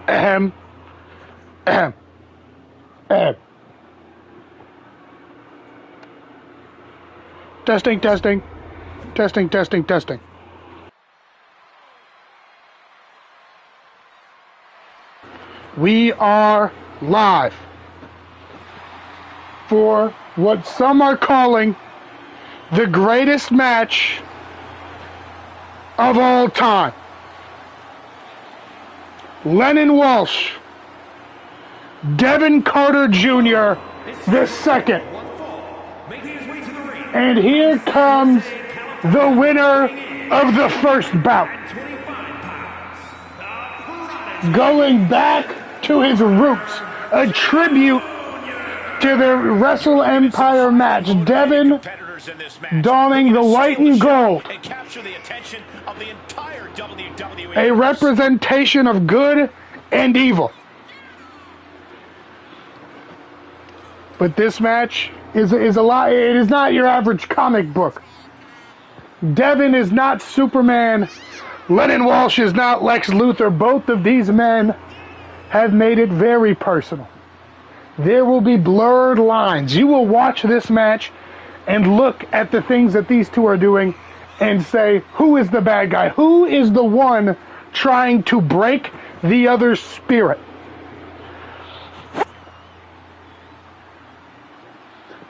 Ahem. Ahem. Ahem. Testing, testing. Testing, testing, testing. We are live for what some are calling the greatest match of all time. Lennon Walsh, Devin Carter Jr. the second. And here comes the winner of the first bout. Going back to his roots, a tribute to the Wrestle Empire match. Devin donning the white and gold. A representation of good and evil. But this match is a lot. It is not your average comic book. Devin is not Superman. Lennon Walsh is not Lex Luthor. Both of these men have made it very personal. There will be blurred lines. You will watch this match and look at the things that these two are doing and say, who is the bad guy? Who is the one trying to break the other's spirit?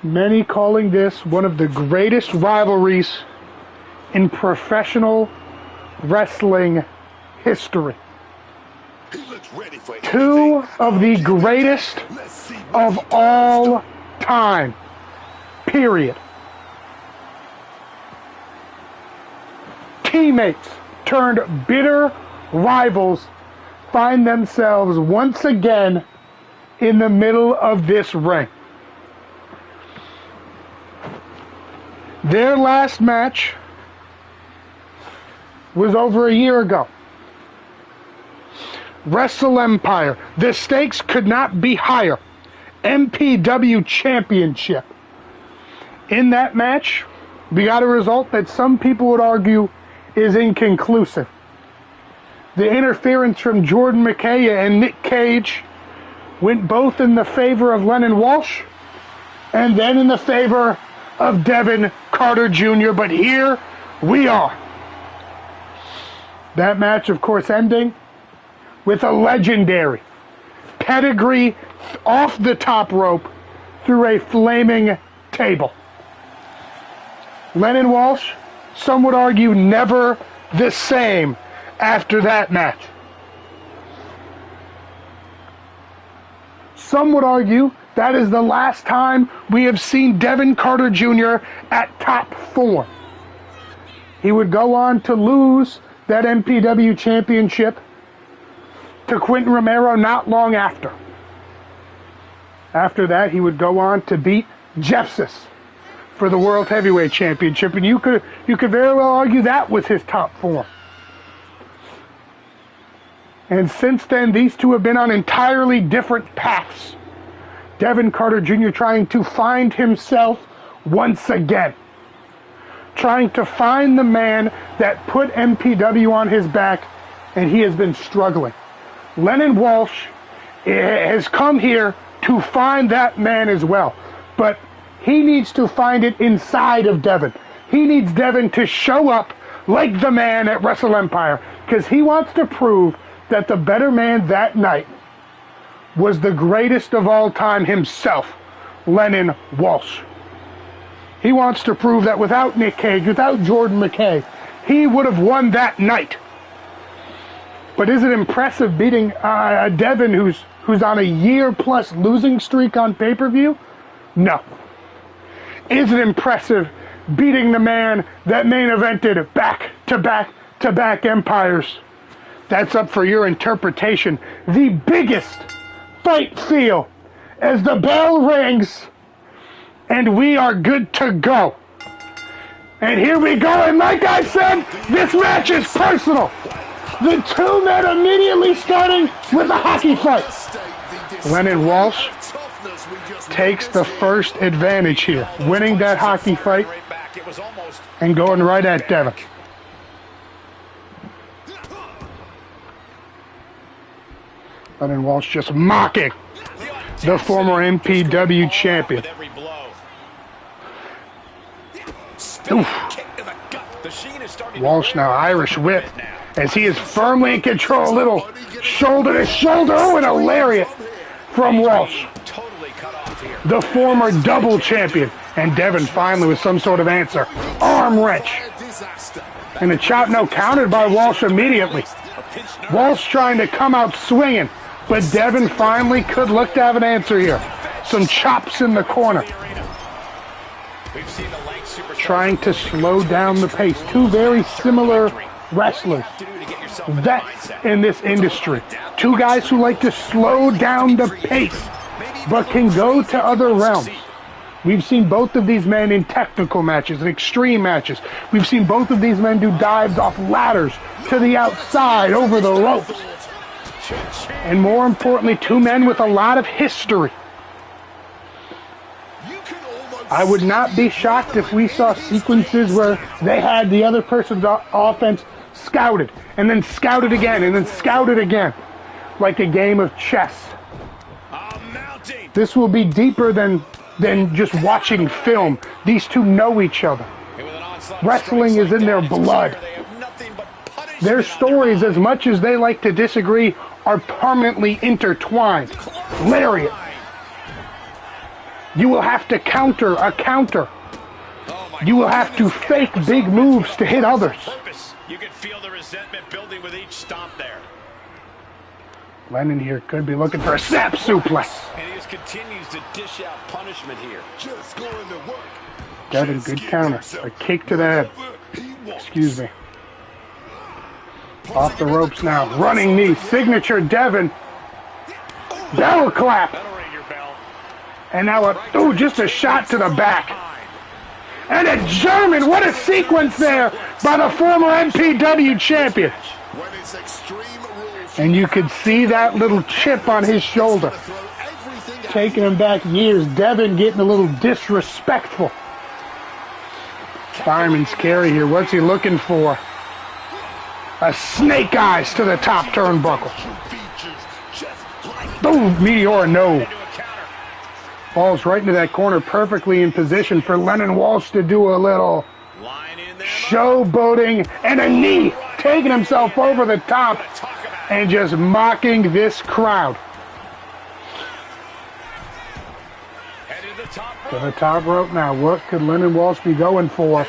Many calling this one of the greatest rivalries in professional wrestling history. Two of the greatest of all time. Period. Teammates turned bitter rivals find themselves once again in the middle of this ring. Their last match was over a year ago. Wrestle Empire. The stakes could not be higher. MPW Championship. In that match, we got a result that some people would argue is inconclusive. The interference from Jordan McKay and Nick Cage went both in the favor of Lennon Walsh and then in the favor of Devin Carter Jr. But here we are. That match, of course, ending with a legendary pedigree off the top rope through a flaming table. Lennon Walsh, some would argue, never the same after that match. Some would argue that is the last time we have seen Devin Carter Jr. at top form. He would go on to lose that MPW championship to Quentin Romero not long after. After that, he would go on to beat Jepsis for the World Heavyweight Championship, and you could very well argue that was his top form. And since then, these two have been on entirely different paths. Devin Carter Jr. trying to find himself once again. Trying to find the man that put MPW on his back, and he has been struggling. Lennon Walsh has come here to find that man as well. But he needs to find it inside of Devin. He needs Devin to show up like the man at Wrestle Empire, because he wants to prove that the better man that night was the greatest of all time himself, Lennon Walsh. He wants to prove that without Nick Cage, without Jordan McKay, he would have won that night. But is it impressive beating Devin, who's on a year-plus losing streak on pay-per-view? No. Is it impressive beating the man that main evented back-to-back-to-back empires? That's up for your interpretation. The biggest fight feel as the bell rings and we are good to go. And here we go, and like I said, this match is personal. The two men immediately starting with a hockey fight. Lennon Walsh takes the first advantage here, winning that hockey fight and going right at Devin. Lennon Walsh just mocking the former MPW champion. Oof. Walsh now Irish whip as he is firmly in control. A little shoulder to shoulder. Oh, and a lariat from Walsh, the former double champion. And Devin finally with some sort of answer. Arm wrench. And a chop no countered by Walsh immediately. Walsh trying to come out swinging, but Devin finally could look to have an answer here. Some chops in the corner. Trying to slow down the pace. Two very similar wrestlers. Vets in this industry. Two guys who like to slow down the pace, but can go to other realms. We've seen both of these men in technical matches and extreme matches. We've seen both of these men do dives off ladders to the outside, over the ropes. And more importantly, two men with a lot of history. I would not be shocked if we saw sequences where they had the other person's offense scouted, and then scouted again, and then scouted again, like a game of chess. This will be deeper than just watching film. These two know each other. Wrestling is in their blood. Their stories, as much as they like to disagree, are permanently intertwined. Lariat. You will have to counter a counter. You will have to fake big moves to hit others. You can feel the resentment building with each stomp there. Lennon here could be looking for a snap suplex. And he just continues to dish out punishment here. Just going to work. Devin, good counter. A kick to the head. Excuse me. Off the ropes now. Running knee. Signature Devin. Bell clap. And now just a shot to the back. And a German. What a sequence there by the former MPW champion. And you could see that little chip on his shoulder. Taking him back years. Devin getting a little disrespectful. Fireman's carry here. What's he looking for? A snake eyes to the top turnbuckle. Boom, Meteor, no. Falls right into that corner, perfectly in position for Lennon Walsh to do a little showboating and a knee, taking himself over the top and just mocking this crowd. To the top rope now. What could Lennon Walsh be going for?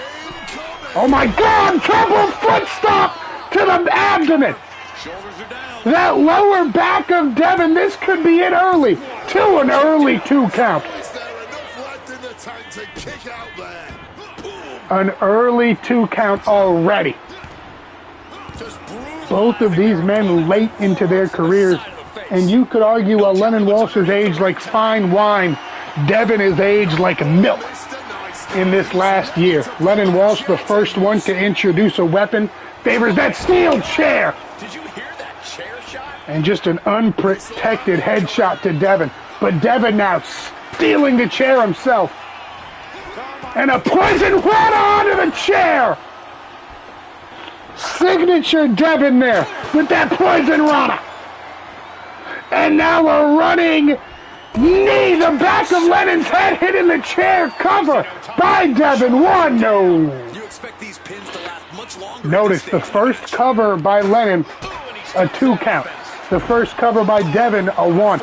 Oh my God! Triple foot stop to the abdomen. That lower back of Devin. This could be it early. To an early 2 count. An early 2 count already. Both of these men late into their careers, and you could argue while Lennon Walsh is aged like fine wine, Devin is aged like milk in this last year. Lennon Walsh, the first one to introduce a weapon, favors that steel chair. Did you hear that chair shot? And just an unprotected headshot to Devin. But Devin now stealing the chair himself. And a poison rana onto the chair. Signature Devin there with that poison rana. And now a running knee. The back of Lennon's head hitting the chair cover by Devin. 1, no. Notice the first cover by Lennon, a 2 count. The first cover by Devin, a 1.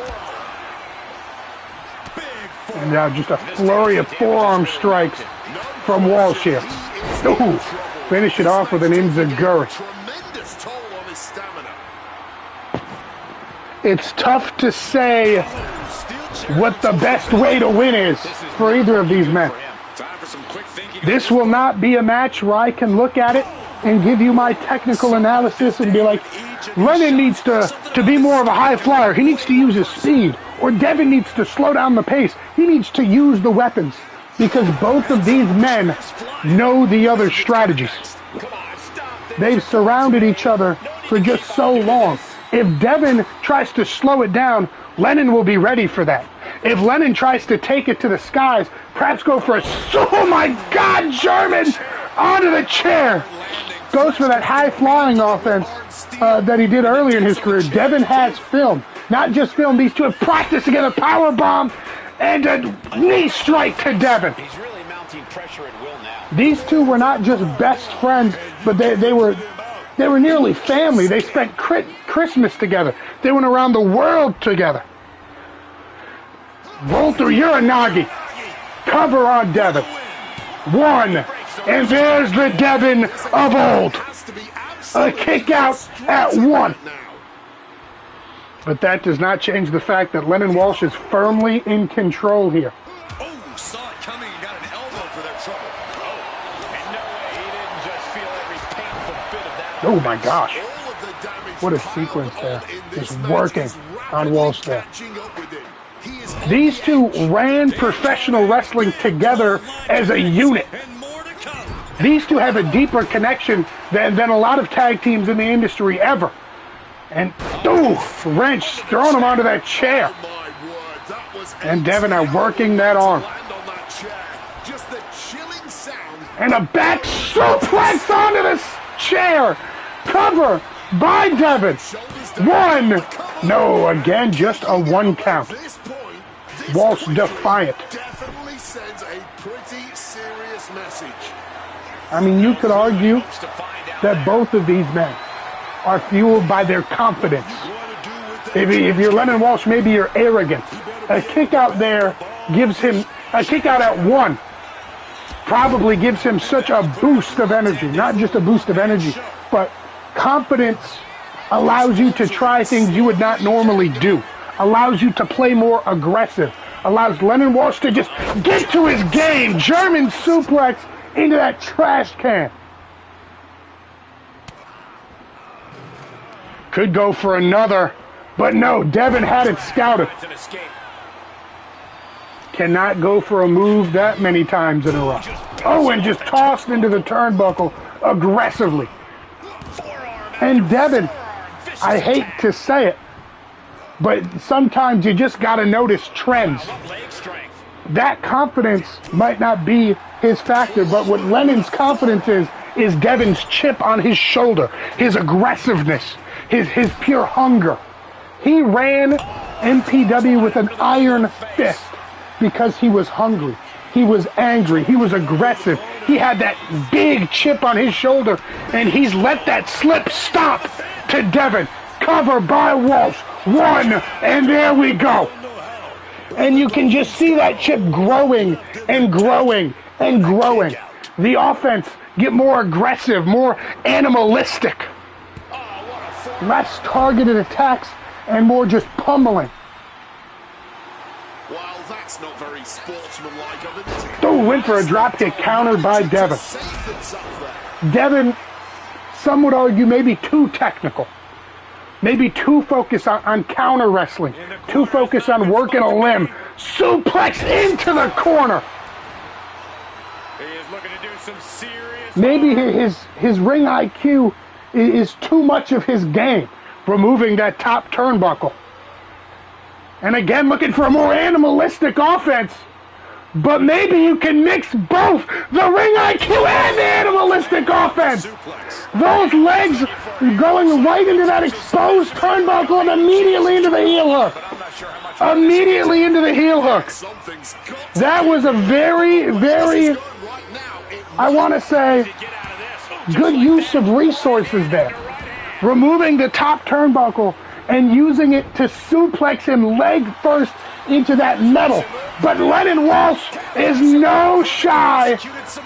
And now just a flurry of forearm strikes from Walsh here. Ooh, finish it off with an enziguri. It's tough to say what the best way to win is for either of these men. This will not be a match where I can look at it and give you my technical analysis and be like, Lennon needs to be more of a high flyer. He needs to use his speed. Or Devin needs to slow down the pace. He needs to use the weapons. Because both of these men know the other strategies. They've surrounded each other for just so long. If Devin tries to slow it down, Lennon will be ready for that. If Lennon tries to take it to the skies, perhaps go for a, oh my God, German onto the chair. Goes for that high-flying offense that he did earlier in his career. Devin has film. not just film, these two have practiced together. Power bomb and a knee strike to Devin. He's really mounting pressure at will now. These two were not just best friends, but they were nearly family. They spent Christmas together. They went around the world together. Roll through Uranagi. Cover on Devin. One. And there's the Devin of old. A kick out at one. But that does not change the fact that Lennon Walsh is firmly in control here. Oh, saw it coming and got an elbow for their trouble. And no way he didn't just feel every painful bit of that. Oh my gosh. What a sequence there. Just working on Walsh there. These two ran professional wrestling together as a unit. These two have a deeper connection than a lot of tag teams in the industry ever. And, ooh, wrench, throwing him onto that chair. And Devin are working that arm. And a back suplex onto this chair. Cover by Devin. One. No, again, just a one count. Walsh defiant. Definitely sends a pretty serious message. I mean, you could argue that both of these men are fueled by their confidence. If you're Lennon Walsh, maybe you're arrogant. A kick out there gives him, a kick out at one probably gives him such a boost of energy. Not just a boost of energy, but confidence allows you to try things you would not normally do. Allows you to play more aggressive. Allows Lennon Walsh to just get to his game. German suplex into that trash can. Could go for another, but no, Devin had it scouted. Cannot go for a move that many times in a row. Oh, and just tossed into the turnbuckle aggressively. And Devin, I hate to say it, but sometimes you just got to notice trends. That confidence might not be his factor, but what Lennon's confidence is Devin's chip on his shoulder, his aggressiveness, his pure hunger. He ran MPW with an iron fist because he was hungry. He was angry. He was aggressive. He had that big chip on his shoulder, and he's let that slip stop to Devin. Cover by Walsh. One, and there we go. And you can just see that chip growing and growing and growing. The offense get more aggressive, more animalistic. Less targeted attacks and more just pummeling. Well, that's not very sportsmanlike of him, is it? Oh, went for a drop kick countered by Devin. Devin, some would argue, maybe too technical. Maybe too focused on counter wrestling. Too focused on working a limb. Suplex into the corner. He is looking to do some serious. Maybe his ring IQ is too much of his game. Removing that top turnbuckle. And again, looking for a more animalistic offense. But maybe you can mix both the ring IQ and the animalistic offense. Those legs going right into that exposed turnbuckle and immediately into the heel hook. Immediately into the heel hook. That was a very, very, I want to say, good use of resources there. Removing the top turnbuckle and using it to suplex him leg first into that metal. But Lennon Walsh is no shy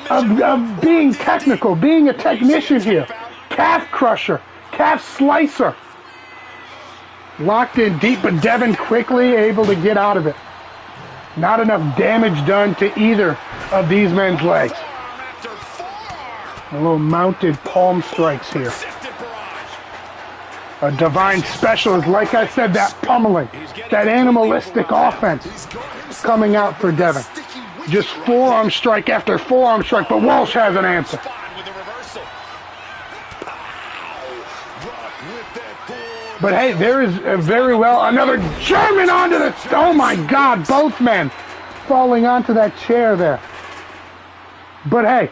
of being technical, being a technician here. Calf crusher, calf slicer. Locked in deep, but Devin quickly able to get out of it. Not enough damage done to either of these men's legs. A little mounted palm strikes here. A divine specialist, like I said, that pummeling, that animalistic offense coming out for Devin. Just forearm strike after forearm strike, but Walsh has an answer. But hey, there is very well another German onto the, oh my God, both men falling onto that chair there. But hey,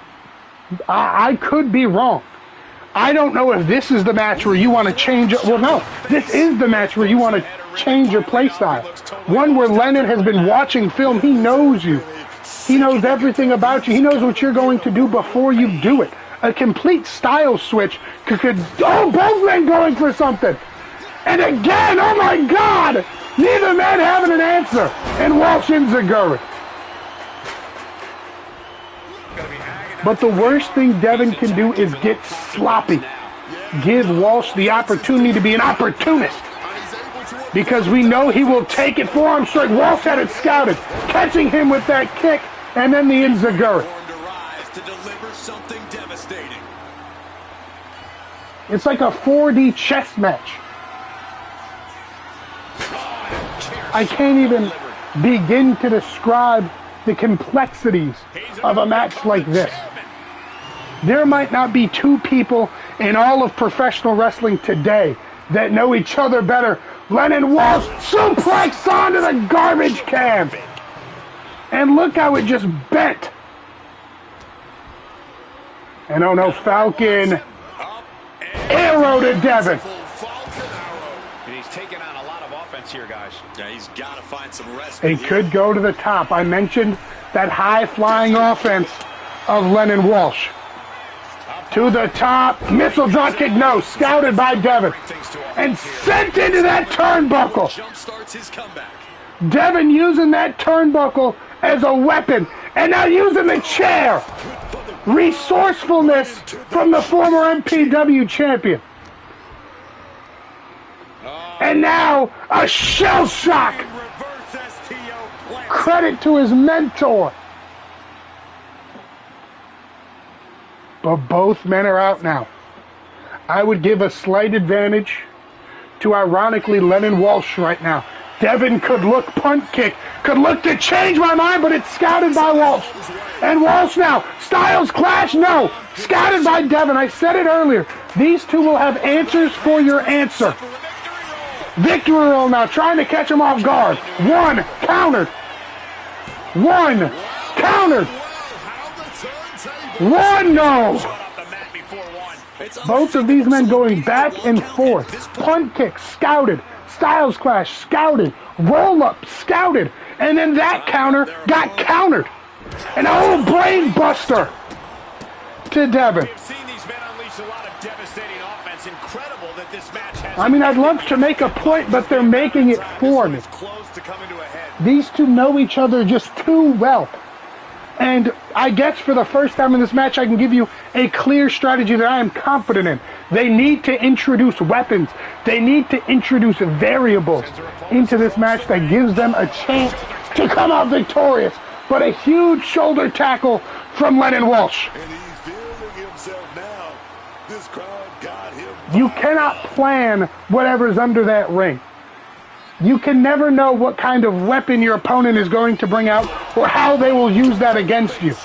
I could be wrong. I don't know if this is the match where you want to change it. Well, no, this is the match where you want to change your play style. One where Lennon has been watching film. He knows you. He knows everything about you. He knows what you're going to do before you do it. A complete style switch oh, both men going for something. And again, oh my God, neither man having an answer. And Walsh Inzaguri. But the worst thing Devin can do is get sloppy. Give Walsh the opportunity to be an opportunist. Because we know he will take it forearm straight. Walsh had it scouted. Catching him with that kick. And then the Inzaguri. It's like a 4D chess match. I can't even begin to describe the complexities of a match like this. There might not be two people in all of professional wrestling today that know each other better. Lennon Walsh suplex onto the garbage can. And look how it just bent. And oh no, Falcon arrow to Devin. He's taking on a lot of offense here, guys. Yeah, he's got to find some rest. It could go to the top. I mentioned that high-flying offense of Lennon Walsh. To the top, missile drop kick, no, scouted by Devin. And sent into that turnbuckle. Devin using that turnbuckle as a weapon. And now using the chair. Resourcefulness from the former MPW champion. And now a shell shock. Credit to his mentor. But both men are out now. I would give a slight advantage to, ironically, Lennon Walsh right now. Devin could look punt kick, could look to change my mind, but it's scouted by Walsh. And Walsh now, styles clash, no. Scouted by Devin, I said it earlier. These two will have answers for your answer. Victory roll now, trying to catch him off guard. One, countered. One, countered. One, no. Both of these men going back and forth. Punt kick, scouted. Styles clash, scouted. Roll up, scouted. And then that counter got countered. An old brain buster to Devin. I mean, I'd love to make a point, but they're making it for me. These two know each other just too well. And I guess for the first time in this match, I can give you a clear strategy that I am confident in. They need to introduce weapons. They need to introduce variables into this match that gives them a chance to come out victorious. But a huge shoulder tackle from Lennon Walsh. And he's feeling himself now. This crowd got him. You cannot plan whatever's under that ring. You can never know what kind of weapon your opponent is going to bring out or how they will use that against you.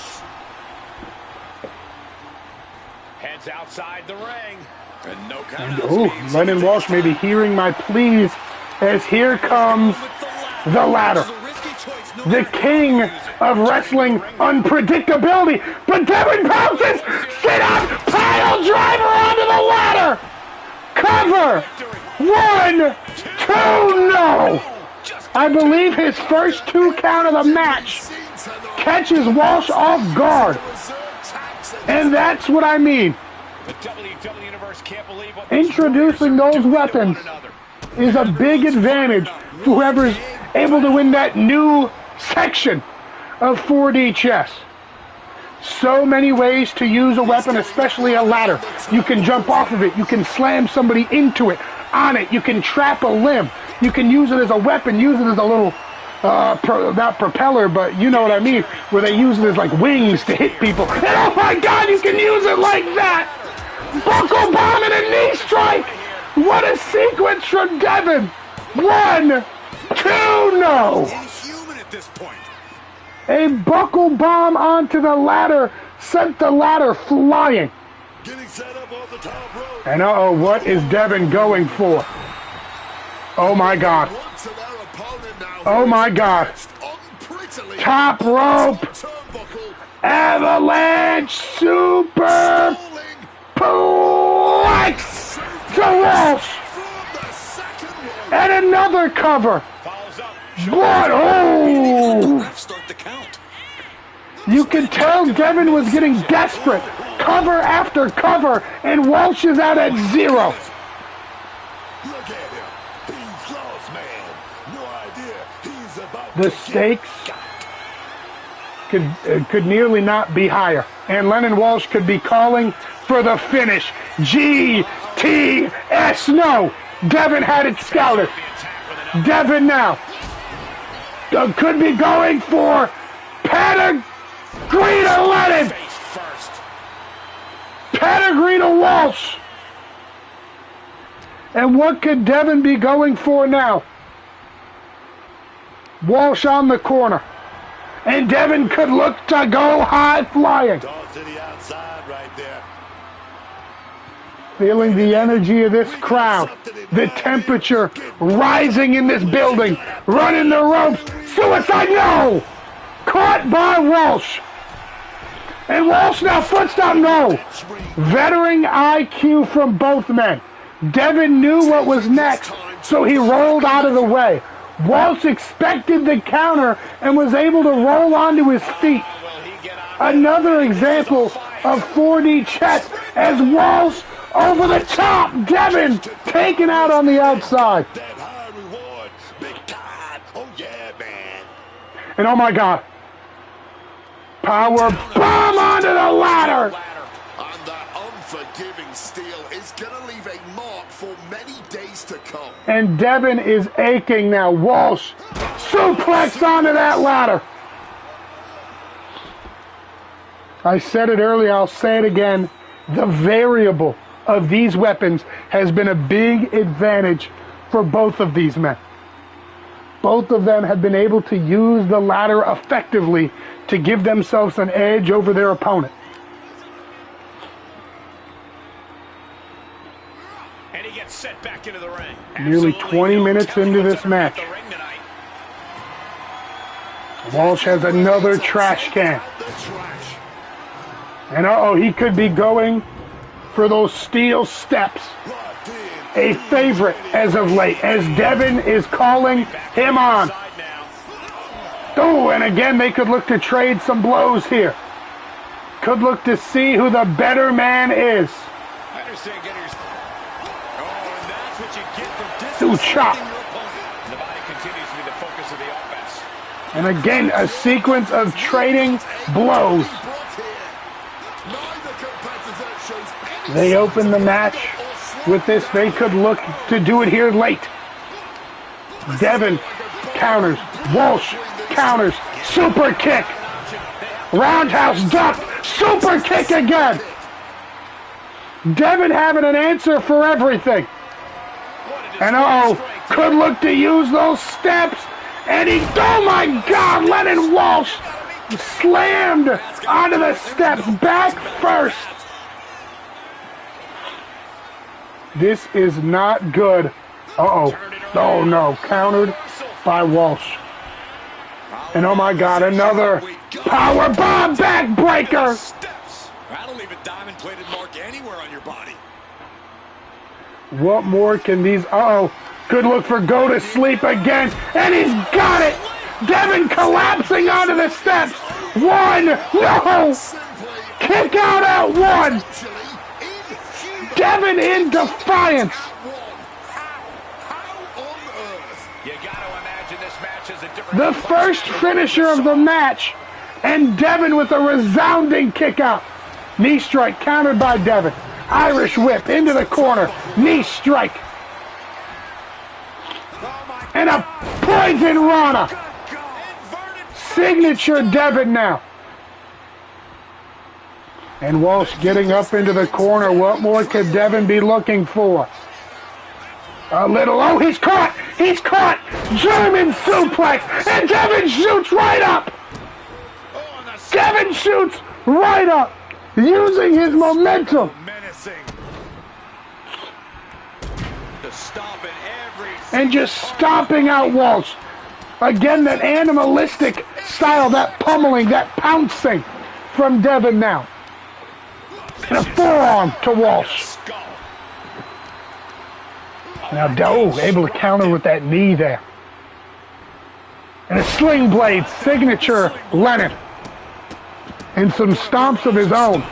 Heads outside the ring. And no And Lennon Walsh may be hearing my pleas as here comes the ladder. The king of wrestling unpredictability. But Devin pounces! Sit up! Pile driver onto the ladder! Cover! 1, 2, no! I believe his first 2 count of the match catches Walsh off guard. And that's what I mean. Introducing those weapons is a big advantage for whoever's able to win that new section of 4D chess. So many ways to use a weapon, especially a ladder. You can jump off of it. You can slam somebody into it, on it. You can trap a limb. You can use it as a weapon, use it as a little, not propeller, but you know what I mean, where they use it as like wings to hit people. And oh my God, you can use it like that! Buckle bomb and a knee strike! What a sequence from Devin! 1, 2, no! A buckle bomb onto the ladder sent the ladder flying. And uh-oh, what is Devin going for? Oh my God. Oh my God. Top rope. Avalanche super plex to Walsh. And another cover. Follows up. What? Oh! Start the count. You can tell Devin was getting desperate. Cover after cover, and Walsh is out at 0. Look at him. He's lost, man. No idea. He's about The stakes could nearly not be higher. And Lennon Walsh could be calling for the finish. GTS. No. Devin had it scouted. Devin now could be going for Pedigree to Lennon. Pedigree to Walsh. And what could Devin be going for now? Walsh on the corner. And Devin could look to go high flying. Toss to the outside right there. Feeling the energy of this crowd. The temperature rising in this building. Running the ropes. Suicide, no! Caught by Walsh. And Walsh now footstop, no! Veteran IQ from both men. Devin knew what was next, so he rolled out of the way. Walsh expected the counter and was able to roll onto his feet. Another example of 4D chess as Walsh over the top. Devin taken out on the outside. That high reward. Big time. Oh, yeah, man. And oh my God. Power bomb onto the ladder. And that unforgiving steel is going to leave a mark for many days to come. And Devin is aching now. Walsh suplex onto that ladder. I said it earlier, I'll say it again. The variable of these weapons has been a big advantage for both of these men. Both of them have been able to use the ladder effectively to give themselves an edge over their opponent. And he gets set back into the ring. Nearly 20 minutes into this match. Walsh has another trash can. And he could be going for those steel steps. A favorite as of late, as Devin is calling him on. Oh, and again, they could look to trade some blows here. Could look to see who the better man is. I understand getting your... Oh, and that's what you get from Ooh, chop. The body continues to be the focus of the offense. And again, a sequence of trading blows. They open the match with this. They could look to do it here late. Devin counters. Walsh counters. Super kick. Roundhouse duck. Super kick again. Devin having an answer for everything. And could look to use those steps. And oh my God, Lennon Walsh slammed onto the steps back first. This is not good. Oh no, countered by Walsh. And oh my God, another power bomb backbreaker. That'll leave a diamond-plated mark anywhere on your body. What more can these... Good look for go to sleep again. And he's got it. Devin collapsing onto the steps. 1. No. Kick out at 1. Devin in defiance. You got to imagine this match is a different... The first finisher of the match. And Devin with a resounding kick out. Knee strike countered by Devin. Irish whip into the corner. Knee strike. And a poison Rana. Signature Devin now. And Walsh getting up into the corner. What more could Devin be looking for? A little... he's caught! He's caught! German suplex! And Devin shoots right up! Devin shoots right up! Using his momentum. And just stomping out Walsh. Again, that animalistic style, that pummeling, that pouncing from Devin now. And a forearm to Walsh. Now, able to counter with that knee there. And a sling blade, signature Lennon. And some stomps of his own.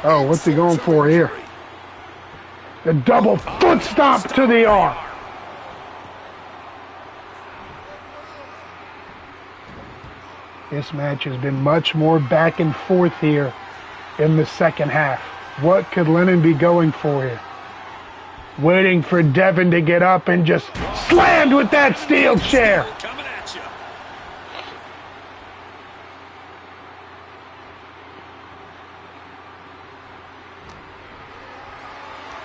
Oh, what's he going for here? A double foot stomp to the arm. This match has been much more back and forth here in the second half. What could Lennon be going for here? Waiting for Devin to get up and just slammed with that steel chair. Coming at you.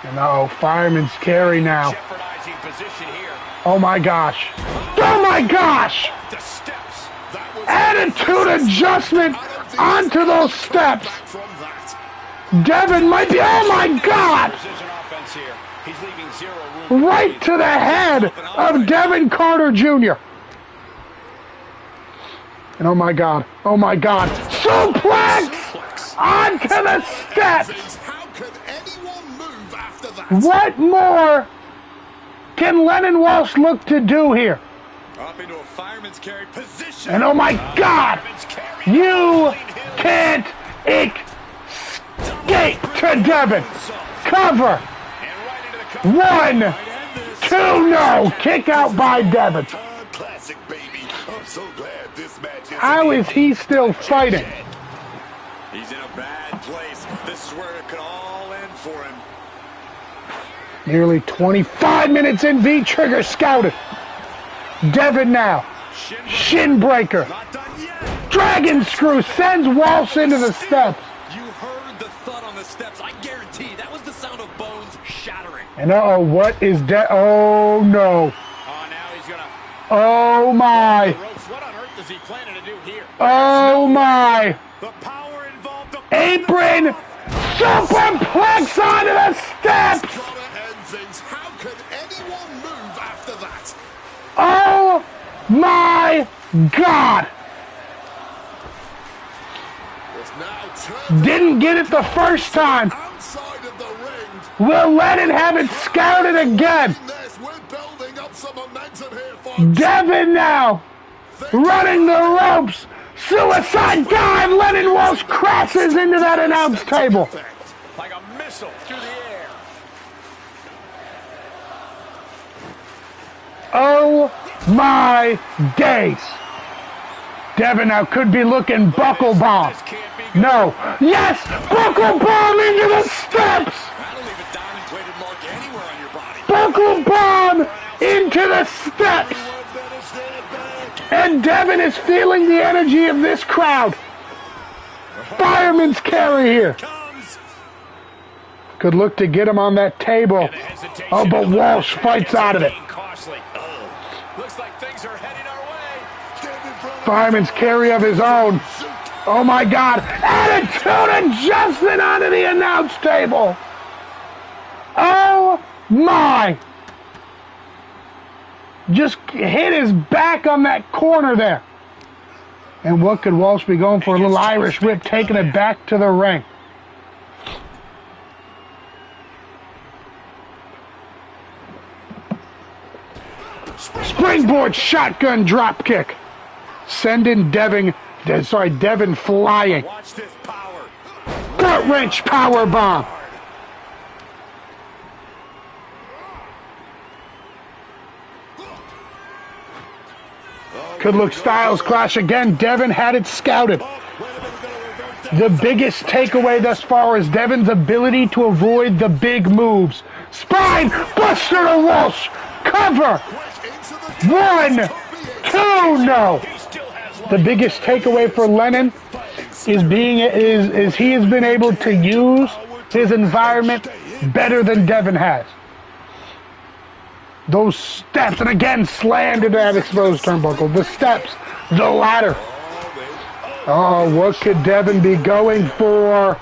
And fireman's carry now. Jeopardizing position here. Oh my gosh. Oh my gosh! The steps. That was Attitude adjustment onto those steps. from that. Devin might be, oh my God! Precision offense here. He's leaving zero room. Right to the head of Devin Carter Jr. And oh my God, suplex onto the steps. How can anyone move after that? What more can Lennon Walsh look to do here? Up into a fireman's carry position. And oh my God, you can't escape to Devin. Cover. And right into the cover. 1, 2, no. Kick out by Devin. Classic, baby. I'm so glad this match is How is he still fighting? He's in a bad place. This is where it could all end for him. Nearly 25 minutes in, V-trigger scouted. Devin now. Shin breaker. Not done yet. Dragon screw sends Walsh into the steps. You heard the thud on the steps. I guarantee that was the sound of bones shattering. And what is that? Oh no. Oh, now he's gonna Oh my. the ropes. What on earth is he planning to do here? Oh my. The power involved. Apron superplex onto the steps. Gotta end things. How can anyone move after that? Oh my God. It's now turned Didn't get it the first time. outside of the ring. We'll let it have it scouted again. This, we're building up some momentum here, folks. Devin now running the ropes. Suicide dive. Lennon Walsh crashes into that announce table. Like a missile through the air. Oh my days. Devin now could be looking buckle bomb. This can't be good. No. Yes. Buckle bomb into the steps. That'll leave a diamond-plated mark anywhere on your body. Buckle bomb into the steps. And Devin is feeling the energy of this crowd. Fireman's carry here. Comes. Could look to get him on that table. Oh, but Walsh fights out of it. Costly. Looks like things are heading our way. Fireman's carry of his own. Oh my God. Attitude adjustment onto the announce table. Oh my. Just hit his back on that corner there. And what could Walsh be going for? A little Irish whip, taking it back to the ring. Springboard shotgun drop kick. Sending Devin flying. Watch this power. Gut wrench power bomb. Could look Styles Clash again. Devin had it scouted. The biggest takeaway thus far is Devin's ability to avoid the big moves. Spine buster to Walsh. Cover. 1, 2, no. The biggest takeaway for Lennon is he has been able to use his environment better than Devin has. Those steps, and again, slammed into that exposed turnbuckle. The steps, the ladder. Oh, what could Devin be going for?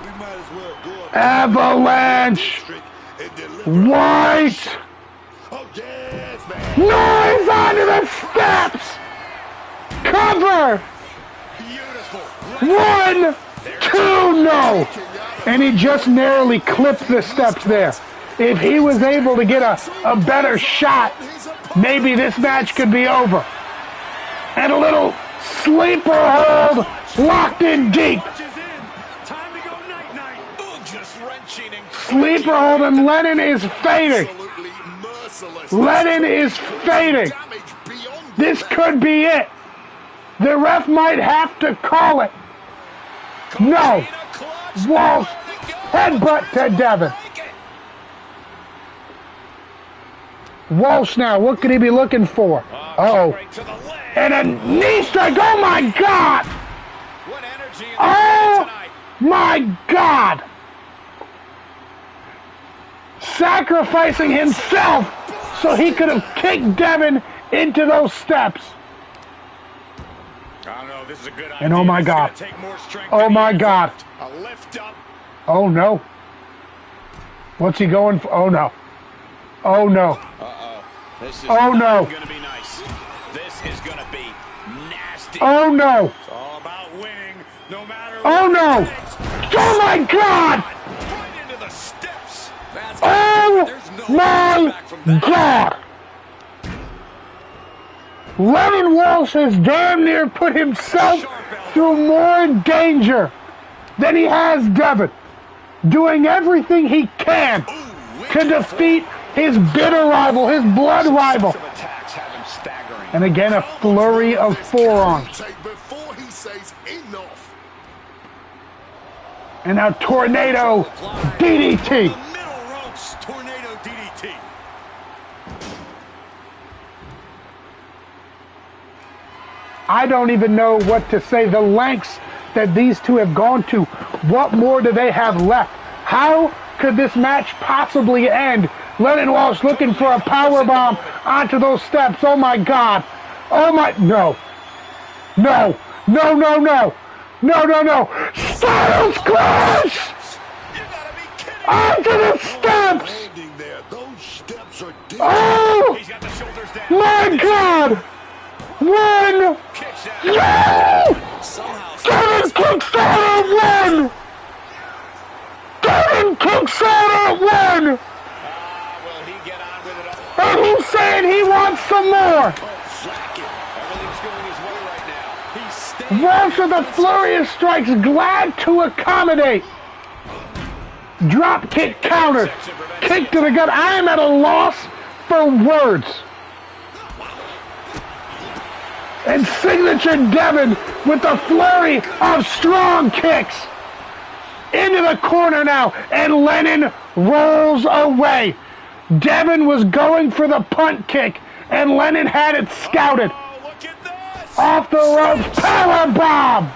Avalanche. White. Noise onto the steps. Cover. 1, 2, no. And he just narrowly clipped the steps there. If he was able to get a better shot, maybe this match could be over. And a little sleeper hold, locked in deep. Sleeper hold, and Lennon is fading. Lennon is fading. This could be it. The ref might have to call it. No. Walsh, headbutt to Devin. Walsh now, what could he be looking for? Uh-oh. And a knee strike, oh my God! Oh my God! Sacrificing himself so he could have kicked Devin into those steps. I don't know, this is a good idea. And oh my God. Oh my God. A lift up. Oh no. What's he going for? Oh no. Oh no. This is oh no. Gonna be nice. This is gonna be nasty. Oh no. It's all about winning, no matter oh no. Oh my God. Right into the steps. Oh my God. Lennon Walsh has damn near put himself through more danger than he has Devin, doing everything he can to defeat his bitter rival, his blood rival. And again, a flurry of forearms. And now tornado DDT. Tornado DDT. I don't even know what to say. The lengths that these two have gone to. What more do they have left? How could this match possibly end? Lennon Walsh looking for a power bomb onto those steps. Oh my God. Oh my, no. No. No, no, no. No, no, no. Styles Clash! Onto the steps! Oh! My God! One! No! Devin kicks out at one! Devin kicks out at one! And he's saying he wants some more! Walsh with a flurry of strikes, glad to accommodate. Drop kick counter. Kick to the gut. I am at a loss for words. And signature Devin with a flurry of strong kicks. Into the corner now. And Lennon rolls away. Devin was going for the punt kick. And Lennon had it scouted. Off the ropes. Power bomb.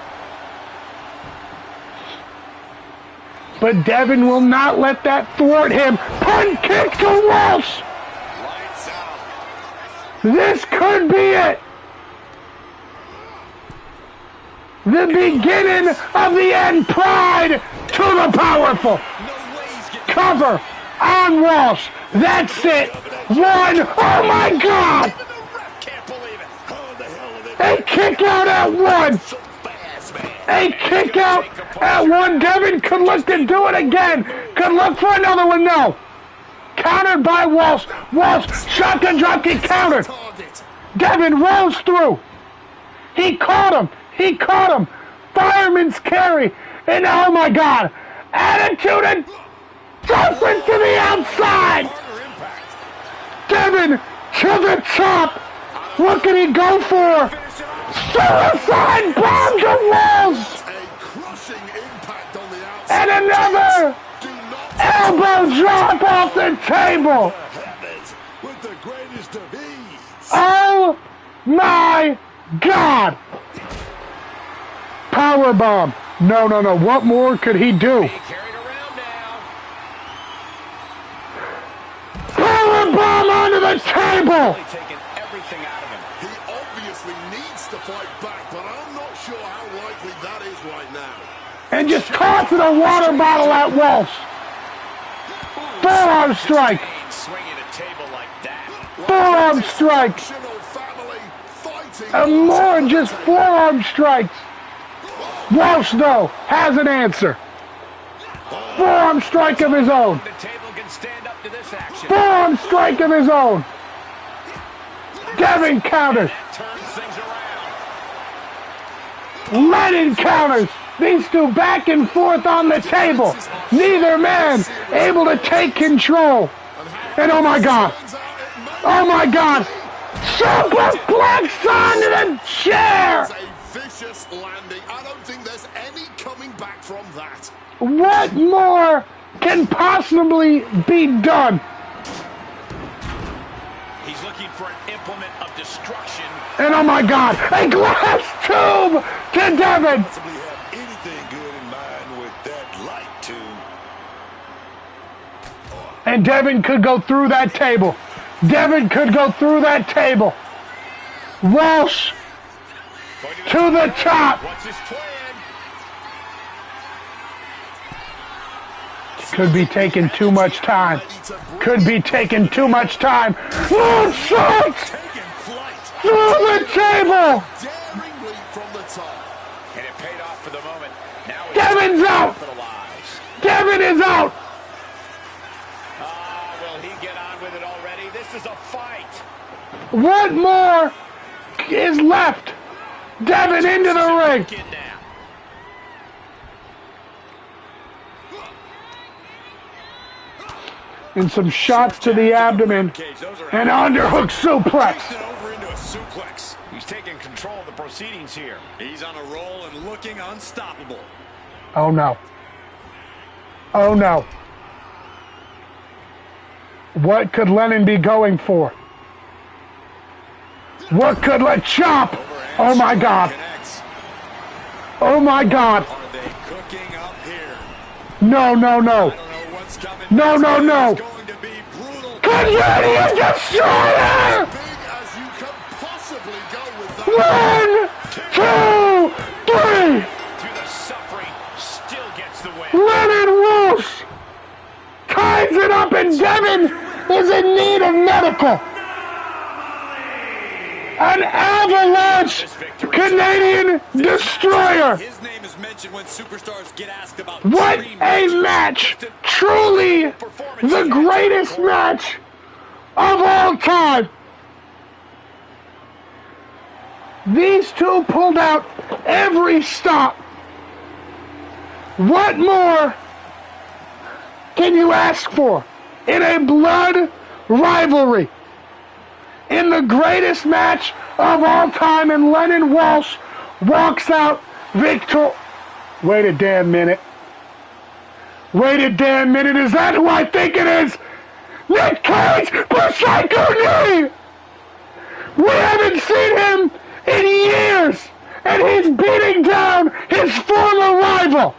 But Devin will not let that thwart him. Punt kick to Walsh. This could be it. The beginning of the end. Pride to the powerful. Cover on Walsh. That's it. One. Oh my God. A kick out at one. A kick out at one. Devin could look to do it again. Could look for another one. No. Countered by Walsh. Walsh, shotgun dropkick countered. Devin rolls through. He caught him. He caught him. Fireman's carry. And oh my God. Attitude and judgment to the outside. Devin to the top. What can he go for? Suicide bomb to Walsh. And another elbow drop off the table. Oh my God. Power bomb. No, no, no. What more could he do? Power bomb onto the table. He obviously needs to fight back, but I'm not sure how likely that is right now. And just tosses a water bottle at Walsh. Forearm strike. Forearm strike. And more just forearm strikes. Walsh, though, has an answer. Forearm strike of his own. The table can stand up to this action. Forearm strike of his own. Devin counters. Turns things around. Lennon counters. These two back and forth on the table. Neither man able to take control. And oh my God. Oh my God. Superplex onto the chair. A vicious landing. I don't think there's any coming back from that. What more can possibly be done? He's looking for an implement of destruction. And oh my God, a glass tube to Devin. Possibly have anything good in mind with that light tube. And Devin could go through that table. Devin could go through that table. Walsh to the top. What's his plan? Could be taking too much time. Could be taking too much time. Moonsault through the table. Daring leap from the top. And it paid off for the moment. Now it's Devin's out. capitalized. Devin is out. Will he get on with it already? This is a fight. What more is left? Devin into the ring. Get now. And some shots to the abdomen. An underhook suplex. Over into a suplex. He's taking control of the proceedings here. He's on a roll and looking unstoppable. Oh no. Oh no. What could Lennon be going for? What could chop? Oh my God. Connects. Oh my God. Are they cooking up here? No, no, no. I don't know what's coming. No, no, no. It's going to be brutal. Canadian Destroyer! Big as you can possibly go with that. 1, 2, 3. Through the suffering, still gets the win. Lennon Walsh ties it up, and Devin is in need of medical. An avalanche Canadian Destroyer. His name is mentioned when superstars get asked about What dream a match! Truly the greatest match of all time. These two pulled out every stop. What more can you ask for in a blood rivalry? In the greatest match of all time, and Lennon Walsh walks out victor. Wait a damn minute. Wait a damn minute. Is that who I think it is? Nick Cage, Psycho knee! We haven't seen him in years, and he's beating down his former rival.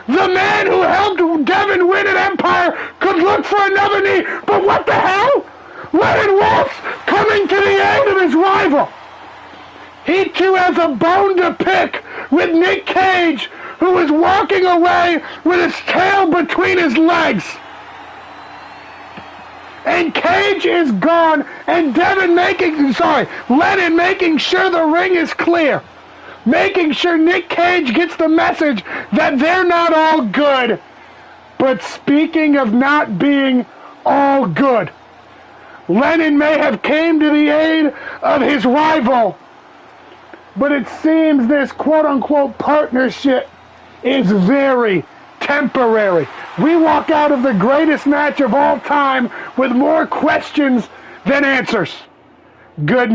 The man who helped Devin win an Empire could look for another knee, but what the hell? Lennon Walsh coming to the aid of his rival. He too has a bone to pick with Nick Cage, who is walking away with his tail between his legs. And Cage is gone, and Lennon making sure the ring is clear. Making sure Nick Cage gets the message that they're not all good. But speaking of not being all good, Lennon may have came to the aid of his rival, but it seems this quote-unquote partnership is very temporary. We walk out of the greatest match of all time with more questions than answers. Good night.